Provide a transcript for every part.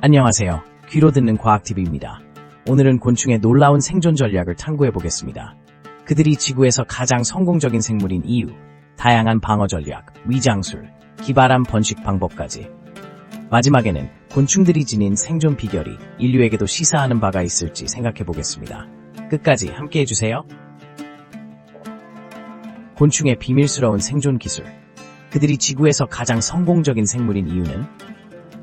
안녕하세요. 귀로 듣는 과학TV입니다. 오늘은 곤충의 놀라운 생존 전략을 탐구해보겠습니다. 그들이 지구에서 가장 성공적인 생물인 이유, 다양한 방어 전략, 위장술, 기발한 번식 방법까지. 마지막에는 곤충들이 지닌 생존 비결이 인류에게도 시사하는 바가 있을지 생각해보겠습니다. 끝까지 함께해주세요. 곤충의 비밀스러운 생존 기술. 그들이 지구에서 가장 성공적인 생물인 이유는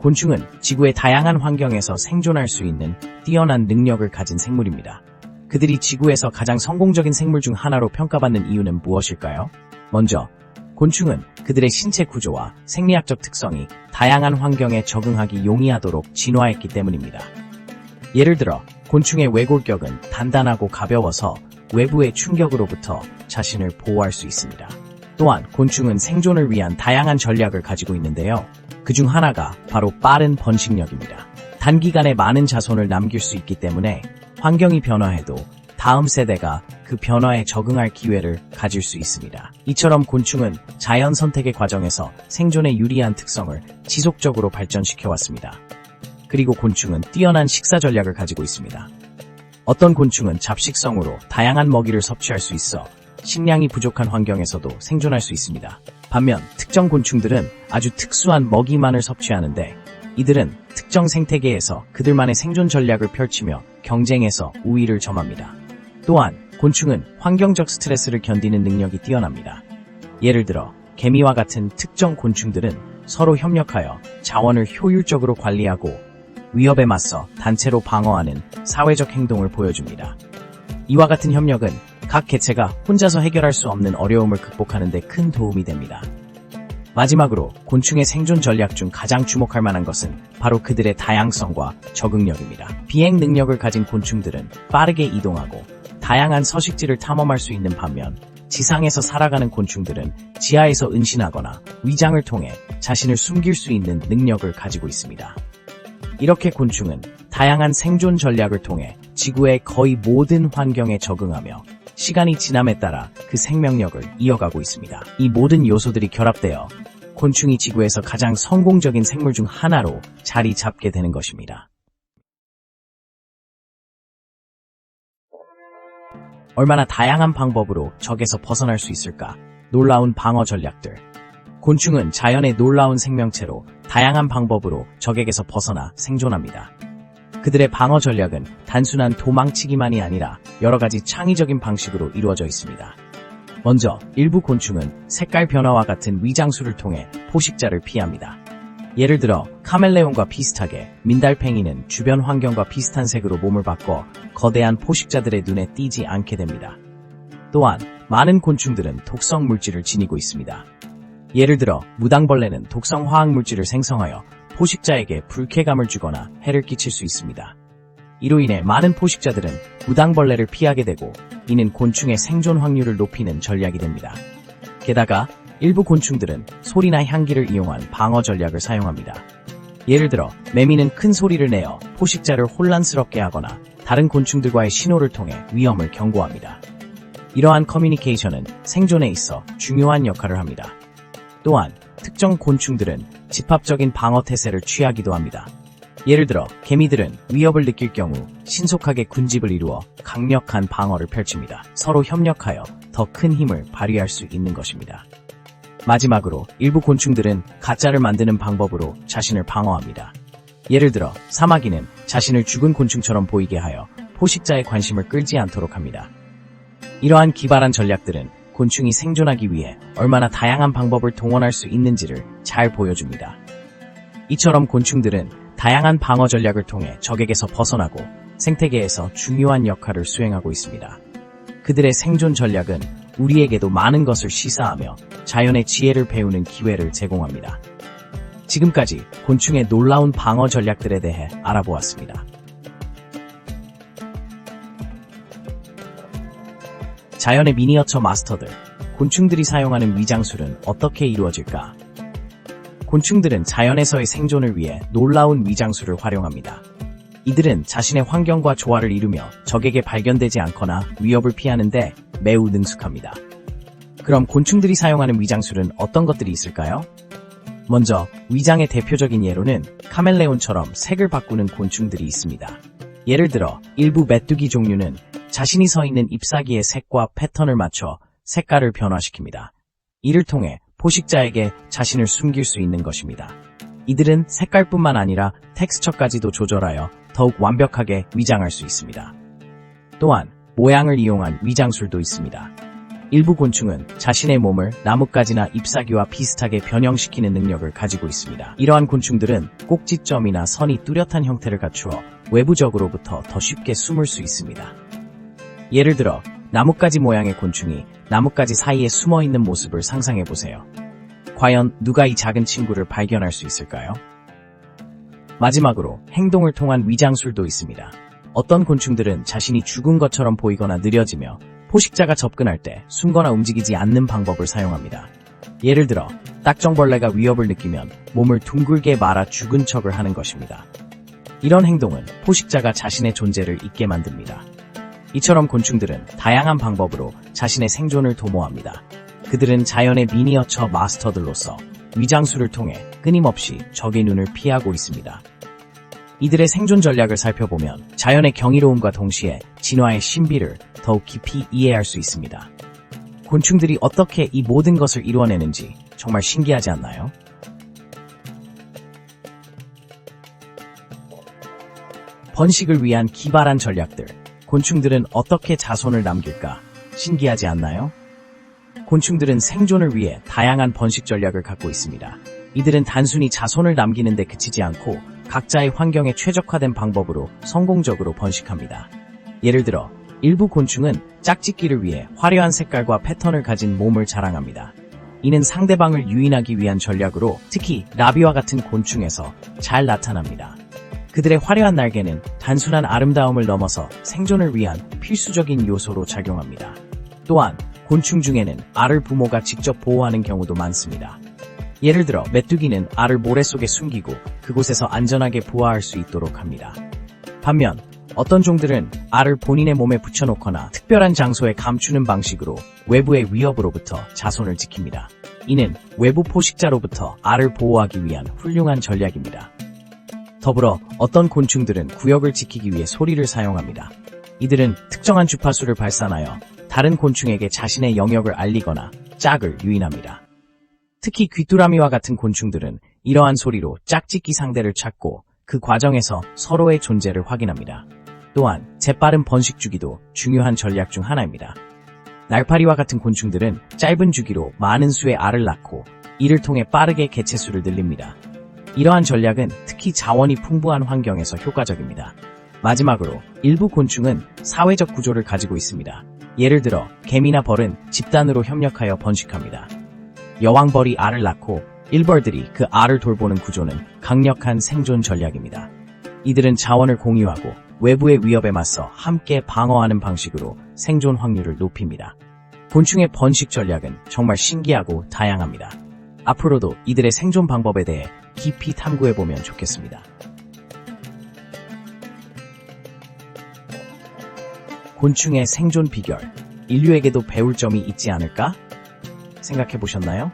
곤충은 지구의 다양한 환경에서 생존할 수 있는 뛰어난 능력을 가진 생물입니다. 그들이 지구에서 가장 성공적인 생물 중 하나로 평가받는 이유는 무엇일까요? 먼저, 곤충은 그들의 신체 구조와 생리학적 특성이 다양한 환경에 적응하기 용이하도록 진화했기 때문입니다. 예를 들어, 곤충의 외골격은 단단하고 가벼워서 외부의 충격으로부터 자신을 보호할 수 있습니다. 또한 곤충은 생존을 위한 다양한 전략을 가지고 있는데요. 그중 하나가 바로 빠른 번식력입니다. 단기간에 많은 자손을 남길 수 있기 때문에 환경이 변화해도 다음 세대가 그 변화에 적응할 기회를 가질 수 있습니다. 이처럼 곤충은 자연 선택의 과정에서 생존에 유리한 특성을 지속적으로 발전시켜왔습니다. 그리고 곤충은 뛰어난 식사 전략을 가지고 있습니다. 어떤 곤충은 잡식성으로 다양한 먹이를 섭취할 수 있어 식량이 부족한 환경에서도 생존할 수 있습니다. 반면 특정 곤충들은 아주 특수한 먹이만을 섭취하는데 이들은 특정 생태계에서 그들만의 생존 전략을 펼치며 경쟁에서 우위를 점합니다. 또한 곤충은 환경적 스트레스를 견디는 능력이 뛰어납니다. 예를 들어 개미와 같은 특정 곤충들은 서로 협력하여 자원을 효율적으로 관리하고 위협에 맞서 단체로 방어하는 사회적 행동을 보여줍니다. 이와 같은 협력은 각 개체가 혼자서 해결할 수 없는 어려움을 극복하는 데 큰 도움이 됩니다. 마지막으로 곤충의 생존 전략 중 가장 주목할 만한 것은 바로 그들의 다양성과 적응력입니다. 비행 능력을 가진 곤충들은 빠르게 이동하고 다양한 서식지를 탐험할 수 있는 반면 지상에서 살아가는 곤충들은 지하에서 은신하거나 위장을 통해 자신을 숨길 수 있는 능력을 가지고 있습니다. 이렇게 곤충은 다양한 생존 전략을 통해 지구의 거의 모든 환경에 적응하며 시간이 지남에 따라 그 생명력을 이어가고 있습니다. 이 모든 요소들이 결합되어 곤충이 지구에서 가장 성공적인 생물 중 하나로 자리 잡게 되는 것입니다. 얼마나 다양한 방법으로 적에서 벗어날 수 있을까? 놀라운 방어 전략들. 곤충은 자연의 놀라운 생명체로 다양한 방법으로 적에게서 벗어나 생존합니다. 그들의 방어 전략은 단순한 도망치기만이 아니라 여러 가지 창의적인 방식으로 이루어져 있습니다. 먼저 일부 곤충은 색깔 변화와 같은 위장술을 통해 포식자를 피합니다. 예를 들어 카멜레온과 비슷하게 민달팽이는 주변 환경과 비슷한 색으로 몸을 바꿔 거대한 포식자들의 눈에 띄지 않게 됩니다. 또한 많은 곤충들은 독성 물질을 지니고 있습니다. 예를 들어 무당벌레는 독성 화학 물질을 생성하여 포식자에게 불쾌감을 주거나 해를 끼칠 수 있습니다. 이로 인해 많은 포식자들은 무당벌레를 피하게 되고 이는 곤충의 생존 확률을 높이는 전략이 됩니다. 게다가 일부 곤충들은 소리나 향기를 이용한 방어 전략을 사용합니다. 예를 들어 매미는 큰 소리를 내어 포식자를 혼란스럽게 하거나 다른 곤충들과의 신호를 통해 위험을 경고합니다. 이러한 커뮤니케이션은 생존에 있어 중요한 역할을 합니다. 또한 특정 곤충들은 집합적인 방어 태세를 취하기도 합니다. 예를 들어 개미들은 위협을 느낄 경우 신속하게 군집을 이루어 강력한 방어를 펼칩니다. 서로 협력하여 더 큰 힘을 발휘할 수 있는 것입니다. 마지막으로 일부 곤충들은 가짜를 만드는 방법으로 자신을 방어합니다. 예를 들어 사마귀는 자신을 죽은 곤충처럼 보이게 하여 포식자의 관심을 끌지 않도록 합니다. 이러한 기발한 전략들은 곤충이 생존하기 위해 얼마나 다양한 방법을 동원할 수 있는지를 잘 보여줍니다. 이처럼 곤충들은 다양한 방어 전략을 통해 적에게서 벗어나고 생태계에서 중요한 역할을 수행하고 있습니다. 그들의 생존 전략은 우리에게도 많은 것을 시사하며 자연의 지혜를 배우는 기회를 제공합니다. 지금까지 곤충의 놀라운 방어 전략들에 대해 알아보았습니다. 자연의 미니어처 마스터들, 곤충들이 사용하는 위장술은 어떻게 이루어질까? 곤충들은 자연에서의 생존을 위해 놀라운 위장술을 활용합니다. 이들은 자신의 환경과 조화를 이루며 적에게 발견되지 않거나 위협을 피하는 데 매우 능숙합니다. 그럼 곤충들이 사용하는 위장술은 어떤 것들이 있을까요? 먼저 위장의 대표적인 예로는 카멜레온처럼 색을 바꾸는 곤충들이 있습니다. 예를 들어 일부 메뚜기 종류는 자신이 서 있는 잎사귀의 색과 패턴을 맞춰 색깔을 변화시킵니다. 이를 통해 포식자에게 자신을 숨길 수 있는 것입니다. 이들은 색깔뿐만 아니라 텍스처까지도 조절하여 더욱 완벽하게 위장할 수 있습니다. 또한 모양을 이용한 위장술도 있습니다. 일부 곤충은 자신의 몸을 나뭇가지나 잎사귀와 비슷하게 변형시키는 능력을 가지고 있습니다. 이러한 곤충들은 꼭지점이나 선이 뚜렷한 형태를 갖추어 외부적으로부터 더 쉽게 숨을 수 있습니다. 예를 들어 나뭇가지 모양의 곤충이 나뭇가지 사이에 숨어있는 모습을 상상해보세요. 과연 누가 이 작은 친구를 발견할 수 있을까요? 마지막으로 행동을 통한 위장술도 있습니다. 어떤 곤충들은 자신이 죽은 것처럼 보이거나 느려지며 포식자가 접근할 때 숨거나 움직이지 않는 방법을 사용합니다. 예를 들어 딱정벌레가 위협을 느끼면 몸을 둥글게 말아 죽은 척을 하는 것입니다. 이런 행동은 포식자가 자신의 존재를 잊게 만듭니다. 이처럼 곤충들은 다양한 방법으로 자신의 생존을 도모합니다. 그들은 자연의 미니어처 마스터들로서 위장술을 통해 끊임없이 적의 눈을 피하고 있습니다. 이들의 생존 전략을 살펴보면 자연의 경이로움과 동시에 진화의 신비를 더욱 깊이 이해할 수 있습니다. 곤충들이 어떻게 이 모든 것을 이루어내는지 정말 신기하지 않나요? 번식을 위한 기발한 전략들. 곤충들은 어떻게 자손을 남길까? 신기하지 않나요? 곤충들은 생존을 위해 다양한 번식 전략을 갖고 있습니다. 이들은 단순히 자손을 남기는 데 그치지 않고 각자의 환경에 최적화된 방법으로 성공적으로 번식합니다. 예를 들어 일부 곤충은 짝짓기를 위해 화려한 색깔과 패턴을 가진 몸을 자랑합니다. 이는 상대방을 유인하기 위한 전략으로 특히 나비와 같은 곤충에서 잘 나타납니다. 그들의 화려한 날개는 단순한 아름다움을 넘어서 생존을 위한 필수적인 요소로 작용합니다. 또한 곤충 중에는 알을 부모가 직접 보호하는 경우도 많습니다. 예를 들어 메뚜기는 알을 모래 속에 숨기고 그곳에서 안전하게 부화할 수 있도록 합니다. 반면 어떤 종들은 알을 본인의 몸에 붙여놓거나 특별한 장소에 감추는 방식으로 외부의 위협으로부터 자손을 지킵니다. 이는 외부 포식자로부터 알을 보호하기 위한 훌륭한 전략입니다. 더불어 어떤 곤충들은 구역을 지키기 위해 소리를 사용합니다. 이들은 특정한 주파수를 발산하여 다른 곤충에게 자신의 영역을 알리거나 짝을 유인합니다. 특히 귀뚜라미와 같은 곤충들은 이러한 소리로 짝짓기 상대를 찾고 그 과정에서 서로의 존재를 확인합니다. 또한 재빠른 번식 주기도 중요한 전략 중 하나입니다. 날파리와 같은 곤충들은 짧은 주기로 많은 수의 알을 낳고 이를 통해 빠르게 개체수를 늘립니다. 이러한 전략은 특히 자원이 풍부한 환경에서 효과적입니다. 마지막으로 일부 곤충은 사회적 구조를 가지고 있습니다. 예를 들어 개미나 벌은 집단으로 협력하여 번식합니다. 여왕벌이 알을 낳고 일벌들이 그 알을 돌보는 구조는 강력한 생존 전략입니다. 이들은 자원을 공유하고 외부의 위협에 맞서 함께 방어하는 방식으로 생존 확률을 높입니다. 곤충의 번식 전략은 정말 신기하고 다양합니다. 앞으로도 이들의 생존 방법에 대해 깊이 탐구해보면 좋겠습니다. 곤충의 생존 비결, 인류에게도 배울 점이 있지 않을까? 생각해보셨나요?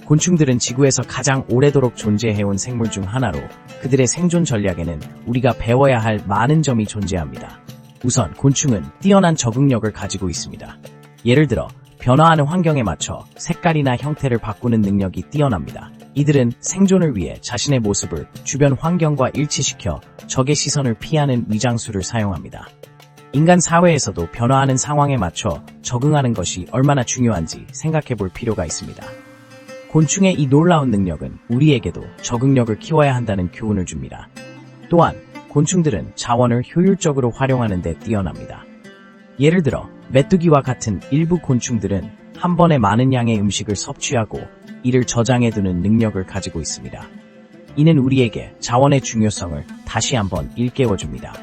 곤충들은 지구에서 가장 오래도록 존재해온 생물 중 하나로 그들의 생존 전략에는 우리가 배워야 할 많은 점이 존재합니다. 우선 곤충은 뛰어난 적응력을 가지고 있습니다. 예를 들어 변화하는 환경에 맞춰 색깔이나 형태를 바꾸는 능력이 뛰어납니다. 이들은 생존을 위해 자신의 모습을 주변 환경과 일치시켜 적의 시선을 피하는 위장술을 사용합니다. 인간 사회에서도 변화하는 상황에 맞춰 적응하는 것이 얼마나 중요한지 생각해 볼 필요가 있습니다. 곤충의 이 놀라운 능력은 우리에게도 적응력을 키워야 한다는 교훈을 줍니다. 또한 곤충들은 자원을 효율적으로 활용하는 데 뛰어납니다. 예를 들어 메뚜기와 같은 일부 곤충들은 한 번에 많은 양의 음식을 섭취하고 이를 저장해두는 능력을 가지고 있습니다. 이는 우리에게 자원의 중요성을 다시 한번 일깨워줍니다.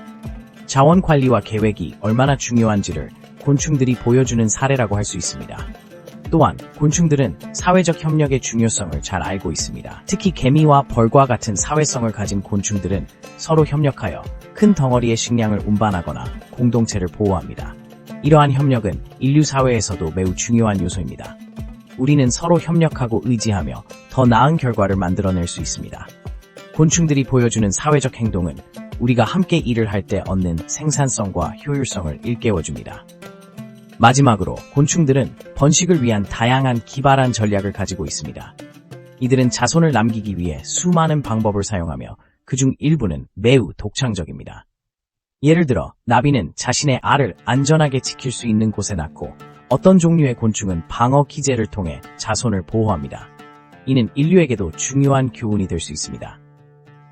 자원 관리와 계획이 얼마나 중요한지를 곤충들이 보여주는 사례라고 할 수 있습니다. 또한 곤충들은 사회적 협력의 중요성을 잘 알고 있습니다. 특히 개미와 벌과 같은 사회성을 가진 곤충들은 서로 협력하여 큰 덩어리의 식량을 운반하거나 공동체를 보호합니다. 이러한 협력은 인류 사회에서도 매우 중요한 요소입니다. 우리는 서로 협력하고 의지하며 더 나은 결과를 만들어낼 수 있습니다. 곤충들이 보여주는 사회적 행동은 우리가 함께 일을 할 때 얻는 생산성과 효율성을 일깨워줍니다. 마지막으로 곤충들은 번식을 위한 다양한 기발한 전략을 가지고 있습니다. 이들은 자손을 남기기 위해 수많은 방법을 사용하며 그중 일부는 매우 독창적입니다. 예를 들어 나비는 자신의 알을 안전하게 지킬 수 있는 곳에 낳고 어떤 종류의 곤충은 방어 기제를 통해 자손을 보호합니다. 이는 인류에게도 중요한 교훈이 될 수 있습니다.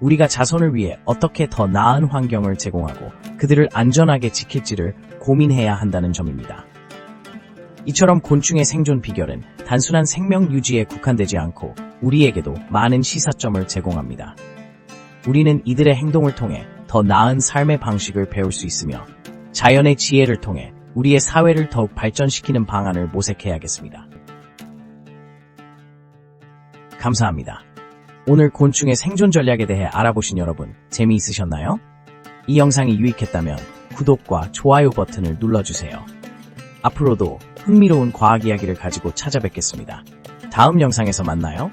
우리가 자손을 위해 어떻게 더 나은 환경을 제공하고 그들을 안전하게 지킬지를 고민해야 한다는 점입니다. 이처럼 곤충의 생존 비결은 단순한 생명 유지에 국한되지 않고 우리에게도 많은 시사점을 제공합니다. 우리는 이들의 행동을 통해 더 나은 삶의 방식을 배울 수 있으며 자연의 지혜를 통해 우리의 사회를 더욱 발전시키는 방안을 모색해야겠습니다. 감사합니다. 오늘 곤충의 생존 전략에 대해 알아보신 여러분 재미있으셨나요? 이 영상이 유익했다면 구독과 좋아요 버튼을 눌러주세요. 앞으로도 흥미로운 과학 이야기를 가지고 찾아뵙겠습니다. 다음 영상에서 만나요.